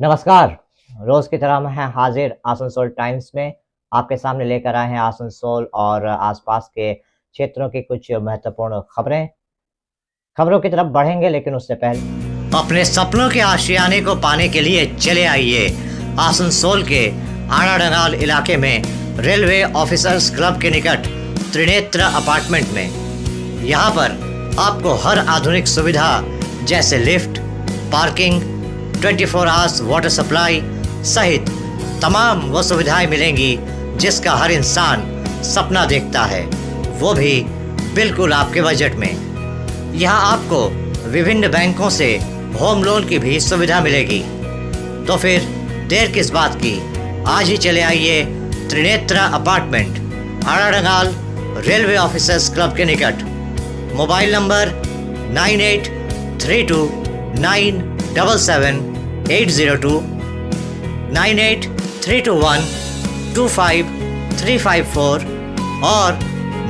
नमस्कार। रोज की तरह मैं हाजिर आसनसोल टाइम्स में आपके सामने लेकर आए हैं आसनसोल और आसपास के क्षेत्रों की कुछ महत्वपूर्ण खबरों की तरफ बढ़ेंगे, लेकिन उससे पहले अपने सपनों के आशियाने को पाने के लिए चले आइए आसनसोल के आड़ाडंगाल इलाके में रेलवे ऑफिसर्स क्लब के निकट त्रिनेत्र अपार्टमेंट में। यहाँ पर आपको हर आधुनिक सुविधा जैसे lift, parking, 24 hours water supply सहित तमाम वो सुविधाएं मिलेंगी जिसका हर इंसान सपना देखता है, वो भी बिल्कुल आपके बजट में। यहाँ आपको विभिन्न बैंकों से होम लोन की भी सुविधा मिलेगी। तो फिर देर किस बात की, आज ही चले आइए Trinetra apartment, Aradangal railway officers club के निकट। मोबाइल नंबर 9832977802, 9832125354 और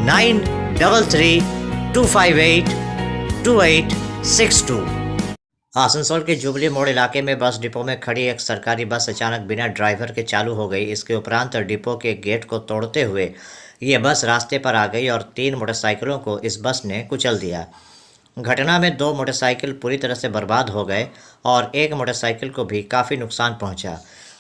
9332582862। आसनसोल के जुबली मोड़ इलाके में बस डिपो में खड़ी एक सरकारी बस अचानक बिना ड्राइवर के चालू हो गई। इसके उपरांत डिपो के गेट को तोड़ते हुए ये बस रास्ते पर आ गई और 3 मोटरसाइकिलों को इस बस ने कुचल दिया। घटना में 2 मोटरसाइकिल पूरी तरह से बर्बाद हो गए और एक मोटरसाइकिल को भी काफ़ी नुकसान पहुंचा।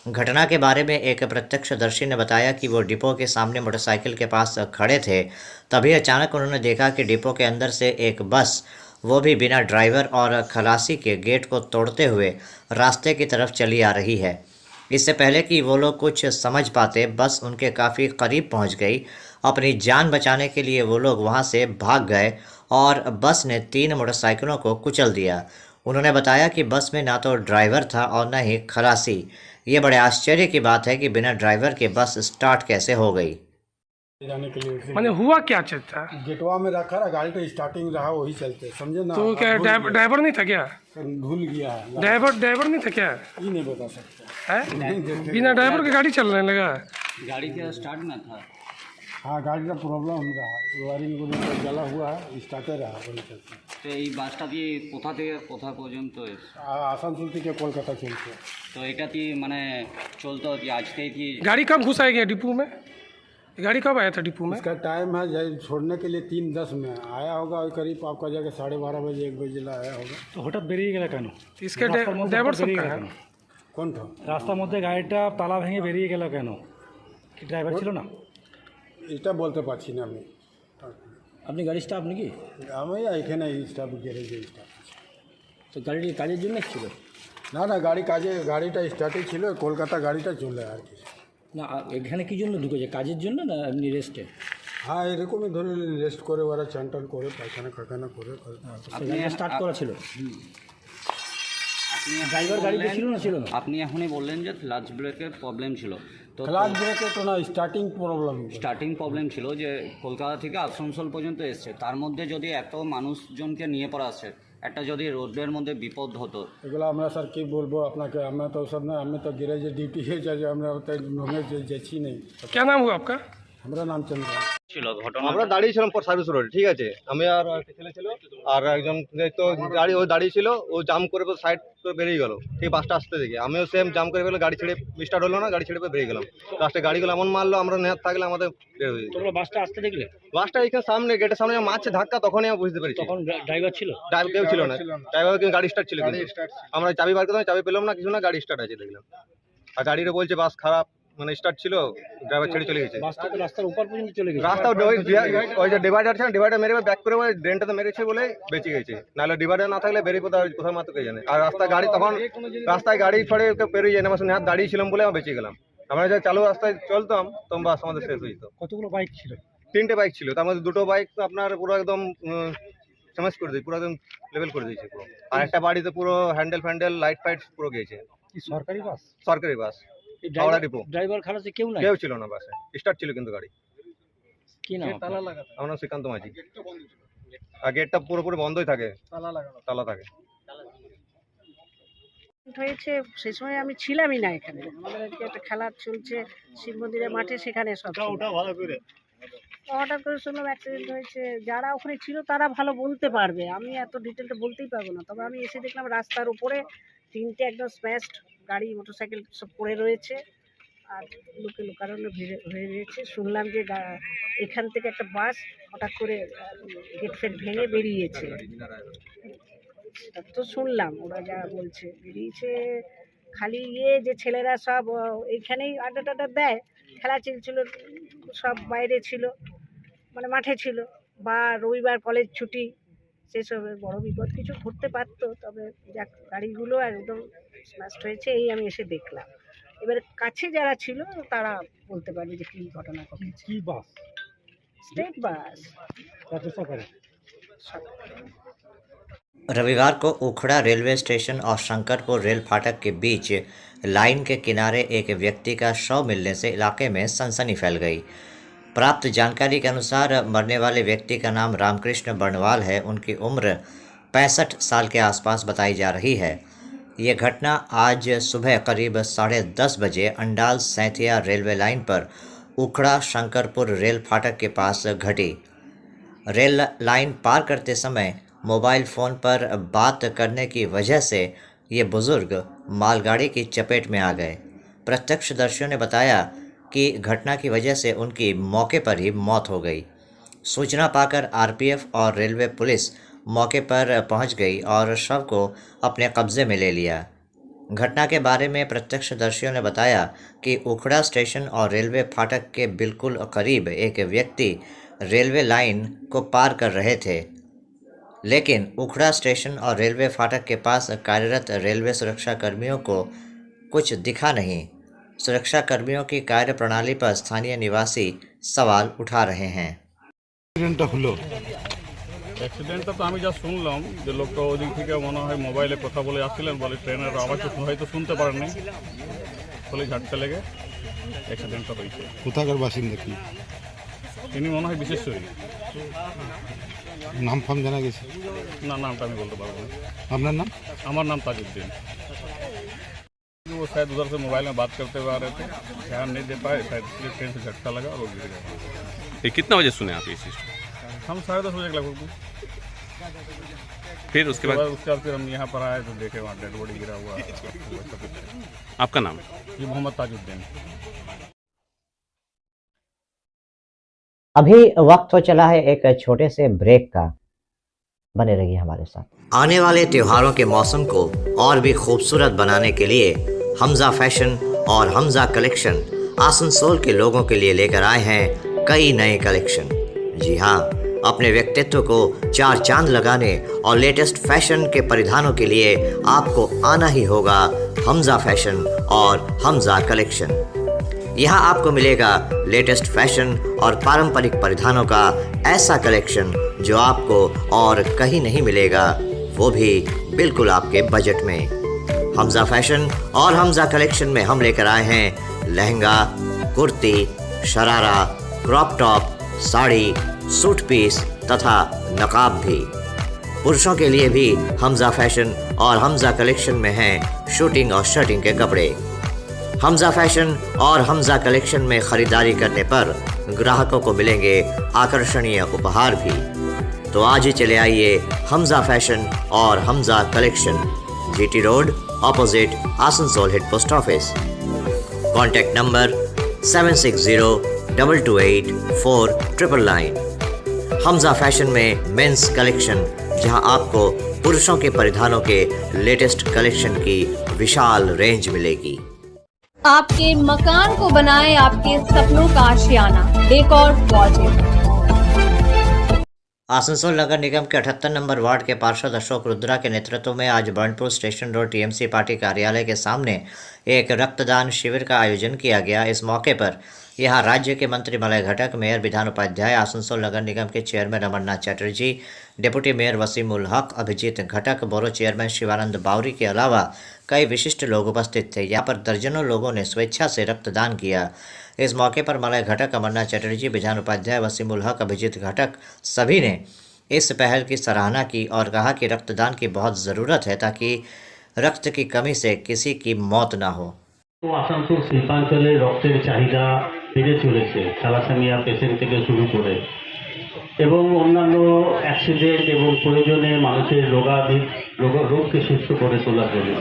घटना के बारे में एक प्रत्यक्षदर्शी ने बताया कि वो डिपो के सामने मोटरसाइकिल के पास खड़े थे, तभी अचानक उन्होंने देखा कि डिपो के अंदर से एक बस, वो भी बिना ड्राइवर और खलासी के, गेट को तोड़ते हुए रास्ते की तरफ चली आ रही है। इससे पहले कि वो लोग कुछ समझ पाते, बस उनके काफ़ी करीब पहुंच गई। अपनी जान बचाने के लिए वो लोग वहां से भाग गए और बस ने 3 मोटरसाइकिलों को कुचल दिया। उन्होंने बताया कि बस में ना तो ड्राइवर था और न ही खलासी। ये बड़े आश्चर्य की बात है कि बिना ड्राइवर के बस स्टार्ट कैसे हो गई। जाने के लिए मैंने हुआ क्या चीज था? गेटवा में रखा रहा, गाड़ी तो स्टार्टिंग रहा वही चलते, समझे ना। तो क्या ड्राइवर नहीं था क्या? भूल गया है, ड्राइवर नहीं था क्या? ये नहीं बता सकते है? बिना ड्राइवर की गाड़ी चलने लगा। गाड़ी के स्टार्ट में था। हाँ, गाड़ी का प्रॉब्लम रहा, वायरिंग को जला हुआ है, स्टार्टर रहा वही चलते। তো এই বাসটা দিয়ে কোথা পর্যন্ত आसनसोल থেকে কলকাতা চলছে। তো এটা কি মানে চলতো কি আজকেই কি? गाड़ी कब घुसाया गया डिपो में? गाड़ी कब आया था डिपो में? इसका टाइम है छोड़ने के लिए 3:10 में आया होगा, और करीब आपका जगह 12:30 बजे 1 बजे आया होगा। তো হঠাৎ বেরিয়ে গেল কেন? इसके ड्राइवर सब कहाँ है? कौन था রাস্তার মধ্যে গাড়িটা তালা ভেঙে বেরিয়ে গেল কেন? কি ড্রাইভার ছিল না? এটা বলতে পারছি না আমি। আপনি গাড়ি স্টাফ নাকি? আমি এখানে স্টাফ গ্যারেজে স্টাফ। তো গাড়িটি কাজের জন্য ছিল না না, গাড়িটা স্টার্টে ছিল, কলকাতা গাড়িটা চলে আর কি। না? এখানে কি জন্য ঢুকেছে? কাজের জন্য না এমনি রেস্টে? হ্যাঁ, এরকমই ধরে রেস্ট করে, ওরা চান টান করে, পায়খানা খাখানা করে। আপনি স্টার্ট করা ছিল? ড্রাইভার গাড়িতে ছিল না? ছিল না। আপনি এখনই বললেন যে ক্লাচ ব্রেকের প্রবলেম ছিল। তো ক্লাচ ব্রেকে তো না, স্টার্টিং প্রবলেম ছিল যে কলকাতা থেকে আসানসোল পর্যন্ত এসছে, তার মধ্যে যদি এত মানুষজনকে নিয়ে পড়া আসছে, একটা যদি রোডের মধ্যে বিপদ হতো। এগুলো আমরা স্যার কী বলবো আপনাকে, আমরা তো সব না, আমি তো গ্যারেজে ডিউটি হয়ে যাচ্ছি, আমরা তো যাচ্ছি নেই। क्या नाम हुआ आपका? আমরা নাম চন্দ্র। ছিল ঘটনা আমরা দাঁড়িয়েছিলাম পর সার্ভিস রোডে, ঠিক আছে। আমি আর একটা ছেলে ছিল, আর একজন তো গাড়ি ও দাঁড়িয়ে ছিল, ও জাম করে সাইড করে বেরিয়ে গেল, ঠিক বাসটা আসতে দেখে। আমিও সেম জাম করে ফেলে, গাড়ি ছেড়ে স্টার্ট হলো না, গাড়ি ছেড়ে বেরিয়ে গেলাম। লাস্টে গাড়িগুলো এমন মারলো, আমরা নেহাত থাকলে আমাদের বের হয়ে যেত। তোমরা বাসটা আসতে দেখলে? বাসটা এখানে সামনে, গেটের সামনে মারছে ধাক্কা, তখনই আমি বুঝতে পেরেছি। তখন ড্রাইভার ছিল? ড্রাইভার কেউ ছিল না, ড্রাইভার কিন্তু গাড়ি স্টার্ট ছিল। আমরা চাবি বার করলাম, চাবি পেলাম না, কিছু না, গাড়ি স্টার্ট আছে দেখলাম। আর গাড়িটা বলছে বাস খারাপ, মানে স্টার্ট ছিল, ড্রাইভার ছেড়ে চলে গেছে। বাসটা তো রাস্তার উপর পর্যন্ত চলে গেছে। রাস্তা ওই যে ডিভাইডার আছে না, ডিভাইডার মেরে ব্যাক করে ওই ড্রেনটাতে মেরেছে বলে বেঁচে গেছে, নাহলে ডিভাইডার না থাকলে বেরিয়ে কোথায় মাত্র কে জানে। আর রাস্তায় গাড়ি তখন গাড়ি ছড়ে পেরিয়ে যায় না, আমরা হাত দাঁড়িয়ে ছিলাম বলে আমরা বেঁচে গেলাম। আমরা যা চালু রাস্তায় চলতাম তখন বাস আমাদের শেষ হয়ে যেত। কতগুলো বাইক ছিল? 3টে বাইক ছিল, তার মধ্যে 2টো বাইক আপনার পুরো একদম সমাজ করে দিয়েছে, পুরো একদম লেভেল করে দিয়েছে পুরো। আর একটা বাড়িতে পুরো হ্যান্ডেল লাইট ফাইট পুরো গিয়েছে। কি সরকারি বাস? সরকারি বাস, হাওড়া ডিপো। ড্রাইভার খালাসি কেউ নাই? কেউ ছিল না বাসে, স্টার্ট ছিল কিন্তু গাড়ি। কি নাম? আমার নাম শ্রীকান্ত মাঝি। আর গেটটা পুরোপুরি বন্ধই থাকে, তালা থাকে। হয়েছে সেই সময় আমি ছিলামই না এখানে, আমাদের আজকে একটা খেলা চলছে শিব মন্দিরের মাঠে, সেখানে সব হঠাৎ করে শুনলাম অ্যাক্সিডেন্ট হয়েছে। যারা ওখানে ছিল তারা ভালো বলতে পারবে, আমি এত ডিটেলটা বলতেই পারবো না। তবে আমি এসে দেখলাম রাস্তার উপরে 3টে একদম স্ম্যাশড গাড়ি মোটরসাইকেল সব পড়ে রয়েছে, আর লোকে লোকারণ্য ভিড়ে হয়ে রয়েছে। শুনলাম যে এখান থেকে একটা বাস হঠাৎ করে গেট ফেট ভেঙে বেরিয়েছে, তা তো শুনলাম ওরা যা বলছে বেরিয়েছে। খালি যে ছেলেরা সব এইখানেই আড্ডা টাড্ডা দেয়, খেলা চলছিল, সব বাইরে ছিল, মানে মাঠে ছিল, বা রবিবার কলেজ ছুটি, সেসবের বড় বিপদ কিছু ঘটতে পারতো। তবে যাক, গাড়িগুলো একদম স্মাস্ট হয়েছে, এই আমি এসে দেখলাম। এবার কাছে যারা ছিল তারা বলতে পারবে যে কী ঘটনা ঘটেছে। কি বাস? State bus. रविवार को उखड़ा रेलवे स्टेशन और शंकरपुर रेल फाटक के बीच लाइन के किनारे एक व्यक्ति का शव मिलने से इलाके में सनसनी फैल गई। प्राप्त जानकारी के अनुसार मरने वाले व्यक्ति का नाम रामकृष्ण बर्णवाल है। उनकी उम्र 65 साल के आसपास बताई जा रही है। ये घटना आज सुबह करीब 10:30 बजे अंडाल सैंथिया रेलवे लाइन पर उखड़ा शंकरपुर रेल फाटक के पास घटी। रेल लाइन पार करते समय मोबाइल फ़ोन पर बात करने की वजह से ये बुज़ुर्ग मालगाड़ी की चपेट में आ गए। प्रत्यक्षदर्शियों ने बताया कि घटना की वजह से उनकी मौके पर ही मौत हो गई। सूचना पाकर आरपीएफ और रेलवे पुलिस मौके पर पहुंच गई और शव को अपने कब्जे में ले लिया। घटना के बारे में प्रत्यक्षदर्शियों ने बताया कि उखड़ा स्टेशन और रेलवे फाटक के बिल्कुल करीब एक व्यक्ति रेलवे लाइन को पार कर रहे थे, लेकिन उखड़ा स्टेशन और रेलवे फाटक के पास कार्यरत रेलवे सुरक्षा कर्मियों को कुछ दिखा नहीं। सुरक्षा कर्मियों की कार्य प्रणाली पर स्थानीय निवासी सवाल उठा रहे हैं। অ্যাক্সিডেন্টটা তো আমি যা শুনলাম যে লোকটা ওদিক থেকে মনে হয় মোবাইলে কথা বলে আসছিলেন, বলে ট্রেনের আওয়াজ হয়তো শুনতে পারেননি, ফলে ঝাটকা লেগে অ্যাক্সিডেন্টটা হয়েছে। কোথাকার বাসিন্দা কি? তিনি মনে হয় বিশেষজ্ঞ। নাম ফাম জানা গেছে? না, নামটা আমি বলতে পারবো না। আপনার নাম? আমার नाम ताजुद्दीन। वो शायद उधर से मोबाइल में बात करते हुए आ रहे थे, ध्यान नहीं दे पाए, शायद इसलिए ट्रेन से झटका लगा और वो गिर गया। ये कितना बजे सुने आप ये चीज़? हम 10:30 बजे के लगभग। फिर उसके बाद फिर हम यहाँ पर आए तो देखे वहाँ डेड बॉडी गिरा हुआ। आपका नाम? ये मोहम्मद ताजुद्दीन। अभी वक्त हो चला है एक छोटे से ब्रेक का, बने रहिए हमारे साथ। आने वाले त्योहारों के मौसम को और भी खूबसूरत बनाने के लिए हमजा फैशन और हमजा कलेक्शन आसनसोल के लोगों के लिए लेकर आए हैं कई नए कलेक्शन। जी हाँ, अपने व्यक्तित्व को चार चांद लगाने और लेटेस्ट फैशन के परिधानों के लिए आपको आना ही होगा हमजा फैशन और हमजा कलेक्शन। यहाँ आपको मिलेगा लेटेस्ट फैशन और पारंपरिक परिधानों का ऐसा कलेक्शन जो आपको और कहीं नहीं मिलेगा, वो भी बिल्कुल आपके बजट में। हमजा फैशन और हमजा कलेक्शन में हम लेकर आए हैं lehenga, kurti, sharara, crop top, sari, suit piece तथा नकाब भी। पुरुषों के लिए भी हमजा फैशन और हमजा कलेक्शन में हैं शूटिंग और शर्टिंग के कपड़े। हमजा फैशन और हमजा कलेक्शन में ख़रीदारी करने पर ग्राहकों को मिलेंगे आकर्षणीय उपहार भी। तो आज ही चले आइए हमजा फैशन और Hamza collection, GT road opposite Asansol head post office. Contact number 7602284999। Hamza fashion में मेंस कलेक्शन, जहां आपको पुरुषों के परिधानों के लेटेस्ट कलेक्शन की विशाल रेंज मिलेगी। आपके मकान को बनाए आपके सपनों का आशियाना, डेकोर वॉलपेपर। आसनसोल नगर निगम के 78 नंबर वार्ड के पार्षद अशोक रुद्रा के नेतृत्व में आज Burnpur station road TMC party कार्यालय के सामने एक रक्तदान शिविर का आयोजन किया गया। इस मौके पर यहाँ राज्य के मंत्री मलय घटक, मेयर विधान उपाध्याय, आसनसोल नगर निगम के chairman Amarnath Chatterjee, deputy mayor Wasim Ul Haq, Abhijit घटक, बोरो चेयरमैन शिवानंद बावरी के अलावा कई विशिष्ट लोग उपस्थित थे। यहाँ पर दर्जनों लोगों ने स्वेच्छा से रक्तदान किया। इस मौके पर मलय घटक, अमरनाथ चटर्जी, विधान उपाध्याय, वसीम उल हक, अभिजीत घटक सभी ने इस पहल की सराहना की और कहा कि रक्तदान की बहुत ज़रूरत है ताकि रक्त की कमी से किसी की मौत ना हो। আসানসোল শিল্পাঞ্চলে রক্তের চাহিদা বেড়ে চলেছে, থ্যালাসেমিয়া পেশেন্ট থেকে শুরু করে এবং অন্যান্য অ্যাক্সিডেন্ট এবং প্রয়োজনে মানুষের রোগকে সুস্থ করে তোলার জন্য।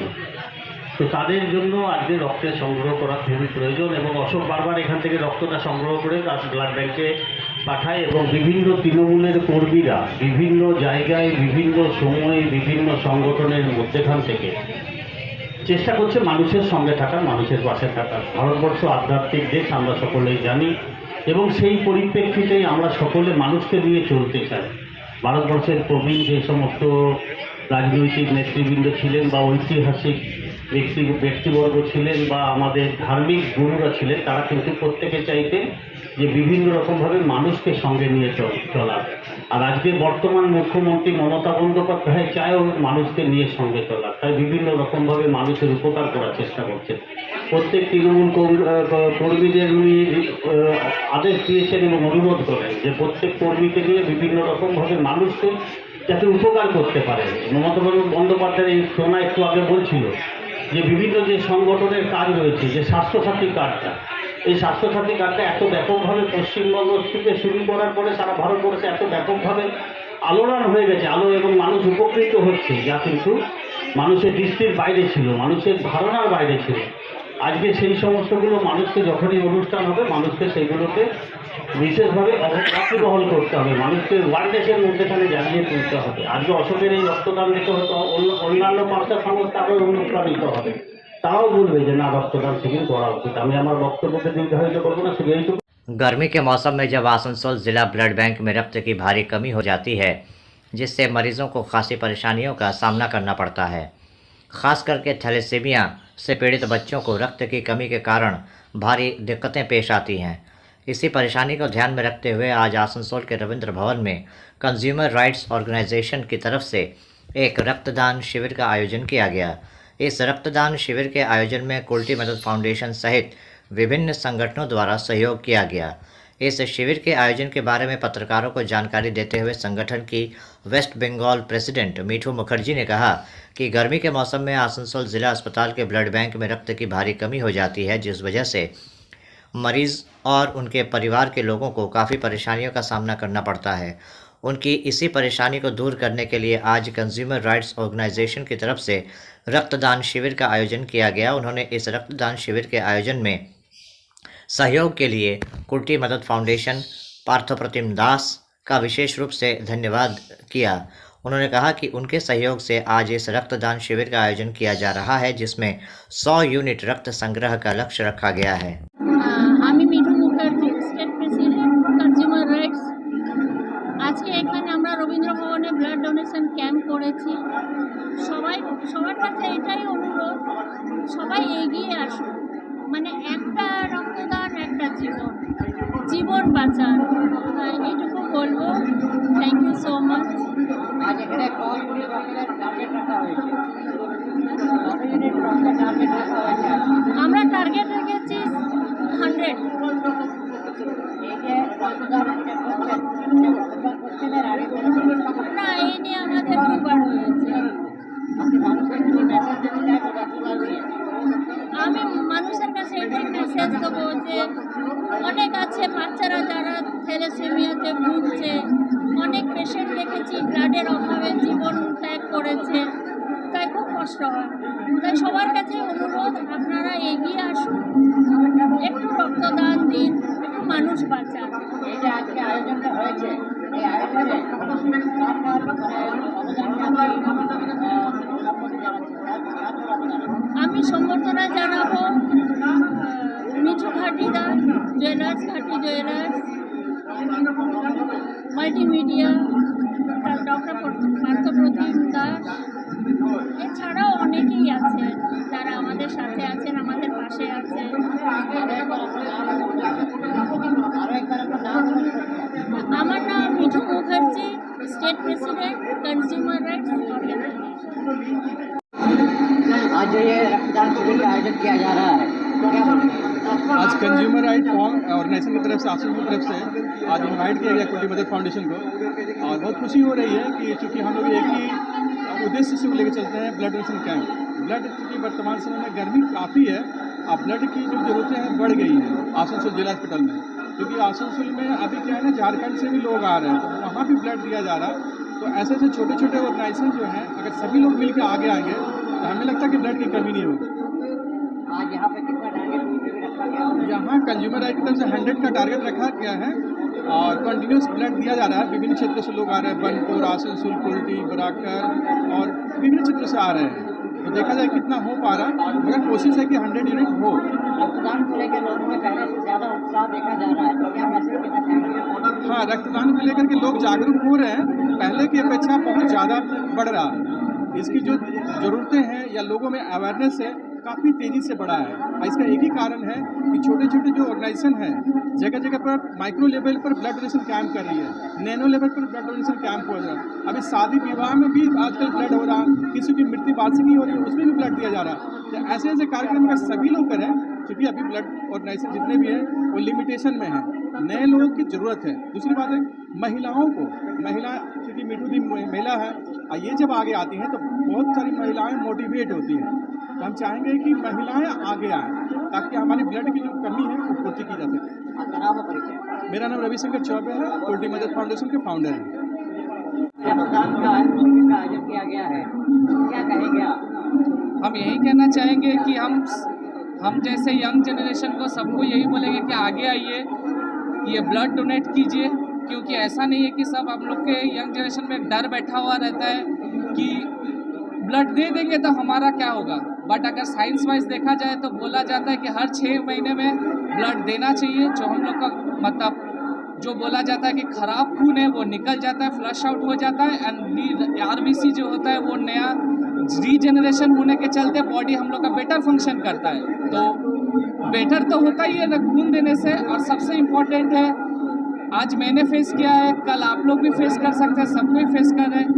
তো তাদের জন্য আজকে রক্তের সংগ্রহ করা খুবই প্রয়োজন এবং অশোক বারবার এখান থেকে রক্তটা সংগ্রহ করে তার ব্লাড ব্যাংকে পাঠায় এবং বিভিন্ন তৃণমূলের কর্মীরা বিভিন্ন জায়গায় বিভিন্ন সময়ে বিভিন্ন সংগঠনের মধ্যেখান থেকে চেষ্টা করছে মানুষের সঙ্গে থাকার, মানুষের পাশে থাকার। ভারতবর্ষ আধ্যাত্মিক দেশ আমরা সকলেই জানি এবং সেই পরিপ্রেক্ষিতেই আমরা সকলে মানুষকে নিয়ে চলতে চাই। ভারতবর্ষের প্রবীণ যে সমস্ত রাজনৈতিক নেতৃবৃন্দ ছিলেন বা ঐতিহাসিক ব্যক্তিবর্গ ছিলেন বা আমাদের ধার্মিক গুরুরা ছিলেন, তারা কিন্তু প্রত্যেকে চাইতেন যে বিভিন্ন রকমভাবে মানুষকে সঙ্গে নিয়ে চলা। আর আজকে বর্তমান মুখ্যমন্ত্রী মমতা বন্দ্যোপাধ্যায় চায়ও মানুষকে নিয়ে সঙ্গে চলা, তাই বিভিন্ন রকমভাবে মানুষের উপকার করার চেষ্টা করছেন। প্রত্যেক তৃণমূল কর্মীদের উনি আদেশ দিয়েছেন এবং অনুরোধ করেন যে প্রত্যেক কর্মীকে নিয়ে বিভিন্ন রকমভাবে মানুষকে যাতে উপকার করতে পারে। মমতা বন্দ্যোপাধ্যায় এই শোনা একটু আগে বলছিল যে বিভিন্ন যে সংগঠনের কাজ রয়েছে, যে স্বাস্থ্যসাথী কার্ডটা, এই স্বাস্থ্যসাথী কার্ডটা এত ব্যাপকভাবে পশ্চিমবঙ্গ থেকে শুরু করার পরে সারা ভারতবর্ষে এত ব্যাপকভাবে আলোড়ন হয়ে গেছে, আলো এবং মানুষ উপকৃত হচ্ছে, যা কিন্তু মানুষের দৃষ্টির বাইরে ছিল, মানুষের ধারণার বাইরে ছিল। আজকে সেই সমস্তগুলো মানুষকে যখনই অনুষ্ঠান হবে মানুষকে সেইগুলোকে বিশেষভাবে অবগাহল করতে হবে, মানুষকে ওয়ার্ল্ডের মধ্যেখানে জানিয়ে তুলতে হবে। আজকে অশোকের এই রক্তদান দেখে হয়তো অন্যান্য পাঁচটা সংস্থা আরও অনুপ্রাণিত হবে, তারাও বলবে যে না রক্তদান শিবির করা উচিত। আমি আমার বক্তব্যকে দীর্ঘায়িত করবো না, শুধু এইটুকু। गर्मी के मौसम में जब आसनसोल जिला ब्लड बैंक में रक्त की भारी कमी हो जाती है, जिससे मरीजों को खासी परेशानियों का सामना करना पड़ता है। खास करके थैलेसीमिया से पीड़ित बच्चों को रक्त की कमी के कारण भारी दिक्कतें पेश आती हैं। इसी परेशानी को ध्यान में रखते हुए आज आसनसोल के रविंद्र भवन में कंज्यूमर राइट्स ऑर्गेनाइजेशन की तरफ से एक रक्तदान शिविर का आयोजन किया गया। इस रक्तदान शिविर के आयोजन में कुल्टी मदद फाउंडेशन सहित विभिन्न संगठनों द्वारा सहयोग किया गया। इस शिविर के आयोजन के बारे में पत्रकारों को जानकारी देते हुए संगठन की वेस्ट बंगाल प्रेसिडेंट मीठू मुखर्जी ने कहा कि गर्मी के मौसम में आसनसोल ज़िला अस्पताल के ब्लड बैंक में रक्त की भारी कमी हो जाती है, जिस वजह से मरीज़ और उनके परिवार के लोगों को काफ़ी परेशानियों का सामना करना पड़ता है। उनकी इसी परेशानी को दूर करने के लिए आज कंज्यूमर राइट्स ऑर्गेनाइजेशन की तरफ से रक्तदान शिविर का आयोजन किया गया। उन्होंने इस रक्तदान शिविर के आयोजन में सहयोग के लिए कुल्टी मदद फाउंडेशन पार्थप्रतिम दास का विशेष रूप से धन्यवाद किया। उन्होंने कहा कि उनके सहयोग से आज इस रक्तदान शिविर का आयोजन किया जा रहा है, जिसमें 100 यूनिट रक्त संग्रह का लक्ष्य रखा गया है। আমি Mithu Mukherjee, state president consumer rights. আজকে এখানে আমরা রবীন্দ্র ভবনে ব্লাড ডোনেশন ক্যাম্প করেছি। সবার কাছে এটাই অনুরোধ, সবাই এগিয়ে আসুন। মানে একটা রক্তদান একটা জীবন বাঁচান, এইটুকু বলবো। Thank you so much. আমরা টার্গেট রেখেছি 100। না, এই নিয়ে আমাদের দুবার হয়েছে। আমি মানুষের কাছে এটাই মেসেজ দেবো যে অনেক আছে বাচ্চারা যারা থ্যালাসেমিয়াতে ভুগছে, অনেক পেশেন্ট দেখেছি ব্লাডের অভাবে জীবন ত্যাগ করেছে, তাই খুব কষ্ট হয়। তাই সবার কাছে অনুরোধ, আপনারা এগিয়ে আসুন, একটু রক্তদান দিন, একটু মানুষ বাঁচান। এই যে আজকে আয়োজনটা হয়েছে, এই আয়োজনে আমি সম্বর্ধনা জানাবো মিঠু ঘাটিদা, জুয়েলার্স, ঘাটি jewellers, multimedia, doctor Parthapratim Das, এছাড়াও অনেকেই আছে যারা আমাদের সাথে আছেন, আমাদের পাশে আছেন। আমার নাম Mithu Mukherjee, state president consumer rights organisation. आज जो ये रक्तदान शिविर का आयोजन किया जा रहा है, आज कंज्यूमर राइट ऑर्गेनाइजेशन की तरफ से, आसन की तरफ से आज इनवाइट किया गया कुल्टी मदद फाउंडेशन को, और बहुत खुशी हो रही है कि चूँकि हम लोग एक ही उद्देश्य से लेकर चलते हैं, ब्लड डोनेशन कैंप। ब्लड चूँकि वर्तमान समय में गर्मी काफ़ी है, अब ब्लड की जो ज़रूरतें हैं बढ़ गई हैं आसनसोल जिला अस्पताल में, क्योंकि आसनसोल में अभी क्या है ना, झारखंड से भी लोग आ रहे हैं, तो वहाँ भी ब्लड दिया जा रहा है। तो ऐसे छोटे छोटे ऑर्गेनाइजेशन जो हैं, अगर सभी लोग मिलकर आगे आएंगे तो हमें लगता है कि ब्लड की कमी नहीं होगी। आज यहाँ पे कितना टारगेट रखा गया? यहाँ कंज्यूमर राइट की तरफ से 100 का टारगेट रखा गया है और कंटिन्यूस ब्लड दिया जा रहा है। विभिन्न क्षेत्रों से लोग आ रहे हैं, बनपुर, आसनसोल, कुर्टी, बराकर और विभिन्न क्षेत्रों से आ रहे हैं। तो देखा जाए कितना हो पा रहा है, मगर कोशिश है कि 100 यूनिट हो। रक्तदान को लेकर लोगों में पहले से ज़्यादा उत्साह देखा जा रहा है, तो क्या मैसेज देना चाहेंगे? हाँ, रक्तदान को लेकर के लोग जागरूक हो रहे हैं, पहले की अपेक्षा बहुत ज़्यादा बढ़ रहा है। इसकी जो ज़रूरतें हैं या लोगों में अवेयरनेस है काफ़ी तेज़ी से बढ़ा है। इसका एक ही कारण है कि छोटे छोटे जो ऑर्गेनाइजेशन हैं जगह जगह पर माइक्रो लेवल पर ब्लड डोनेशन कैंप कर रही है, नैनो लेवल पर ब्लड डोनेशन कैंप हो रहा है। अभी शादी विवाह में भी आजकल ब्लड हो रहा है, किसी की मृत्यु वार्षिकी हो रही है उसमें भी ब्लड दिया जा रहा है। तो ऐसे ऐसे कार्यक्रम अगर सभी लोग करें, क्योंकि अभी ब्लड ऑर्गेनाइजेशन जितने भी हैं वो लिमिटेशन में है, नए लोगों की ज़रूरत है। दूसरी बात है महिलाओं को, महिला क्योंकि मीठू दी महिला है, ये जब आगे आती हैं तो बहुत सारी महिलाएं मोटिवेट होती हैं। तो हम चाहेंगे कि महिलाएं आगे आएँ ताकि हमारी ब्लड की जो कमी है वो पूर्ति की जा सके। मेरा नाम रविशंकर चौबे है, कुर्टी मदद फाउंडेशन के फाउंडर हैं। रक्तदान का आयोजन किया गया है, क्या कहेंगे आप? हम यही कहना चाहेंगे कि हम जैसे यंग जनरेशन को सबको यही बोलेंगे कि आगे आइए, ये ब्लड डोनेट कीजिए, क्योंकि ऐसा नहीं है कि सब हम लोग के यंग जनरेशन में डर बैठा हुआ रहता है कि ब्लड दे देंगे तो हमारा क्या होगा। बट अगर साइंस वाइज देखा जाए तो बोला जाता है कि हर 6 महीने में ब्लड देना चाहिए, जो हम लोग का मतलब जो बोला जाता है कि खराब खून है वो निकल जाता है, फ्लश आउट हो जाता है एंड आरबीसी जो होता है वो नया रीजनरेशन होने के चलते बॉडी हम लोग का बेटर फंक्शन करता है। तो बेटर तो होता ही है खून देने से, और सबसे इम्पोर्टेंट है आज मैंने फेस किया है, कल आप लोग भी फेस कर सकते हैं, सबको ही फेस कर रहे हैं।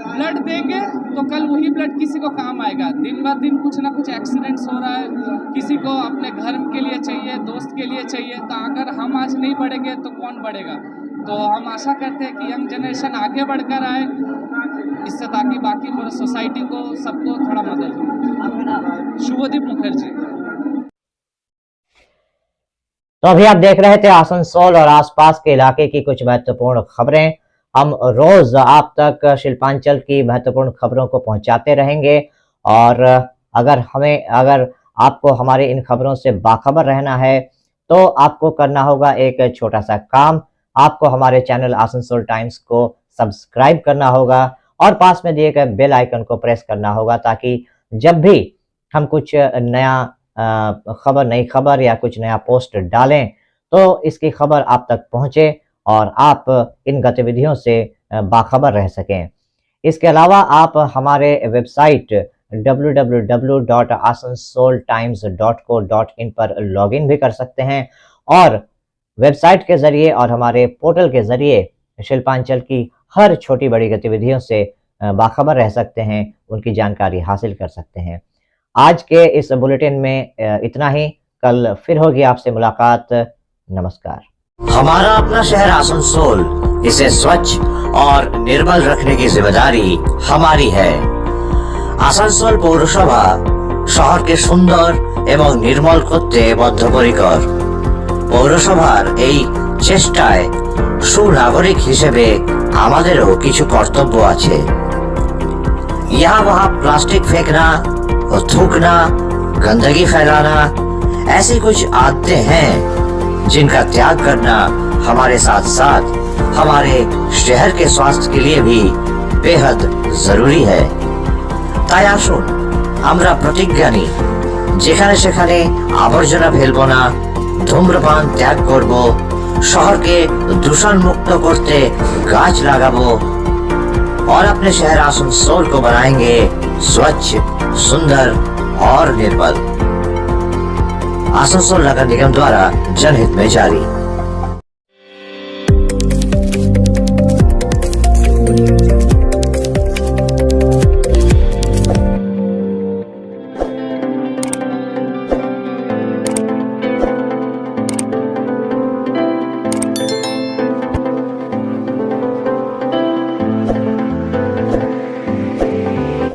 ब्लड देंगे तो कल वही ब्लड किसी को काम आएगा। दिन ब दिन कुछ ना कुछ एक्सीडेंट्स हो रहा है, किसी को अपने घर के लिए चाहिए, दोस्त के लिए चाहिए, तो अगर हम आज नहीं बढ़ेंगे तो कौन बढ़ेगा। तो हम आशा करते हैं कि यंग जनरेशन आगे बढ़कर आए इससे, ताकि बाकी पूरा सोसाइटी को सबको थोड़ा मदद हो। शुभदीप मुखर्जी। तो अभी आप देख रहे थे आसनसोल और आसपास के इलाके की कुछ महत्वपूर्ण खबरें। हम रोज आप तक शिल्पांचल की महत्वपूर्ण खबरों को पहुंचाते रहेंगे, और अगर आपको हमारे इन खबरों से बाखबर रहना है तो आपको करना होगा एक छोटा सा काम। आपको हमारे चैनल आसनसोल टाइम्स को सब्सक्राइब करना होगा और पास में दिए गए बेल आइकन को प्रेस करना होगा, ताकि जब भी हम कुछ नई खबर या कुछ नया पोस्ट डालें तो इसकी खबर आप तक पहुंचे और आप इन गतिविधियों से बाखबर रह सकें। इसके अलावा आप हमारे वेबसाइट www.asansoltimes.co.in पर लॉगिन भी कर सकते हैं, और वेबसाइट के जरिए और हमारे पोर्टल के जरिए शिल्पांचल की हर छोटी बड़ी गतिविधियों से बाखबर रह सकते हैं, उनकी जानकारी हासिल कर सकते हैं। आज के इस बुलेटिन में इतना ही। कल फिर होगी आपसे मुलाकात। नमस्कार। हमारा अपना शहर आसनसोल, इसे स्वच्छ और निर्मल रखने की जिम्मेदारी हमारी है। आसनसोल पौरसभा शहर के सुंदर এবং নির্মল করতে বদ্ধপরিকর। পৌরসভার এই চেষ্টায় সুনাগরিক হিসেবে আমাদেরও কিছু কর্তব্য আছে। यहाँ वहाँ प्लास्टिक फेंकना और थूकना, गंदगी फैलाना, ऐसी कुछ आदतें हैं जिनका त्याग करना हमारे साथ साथ हमारे शहर के स्वास्थ्य के लिए भी बेहद जरूरी है। তাই আসুন আমরা প্রতিজ্ঞা নিই, যেখানে সেখানে আবর্জনা ফেলবো না, ধূম্রপান ত্যাগ করব, শহরকে দূষণ মুক্ত করতে গাছ लगाबो और अपने शहर आसनसोल को बनाएंगे स्वच्छ, सुंदर और निर्मल। आसनसोल नगर निगम द्वारा जनहित में जारी।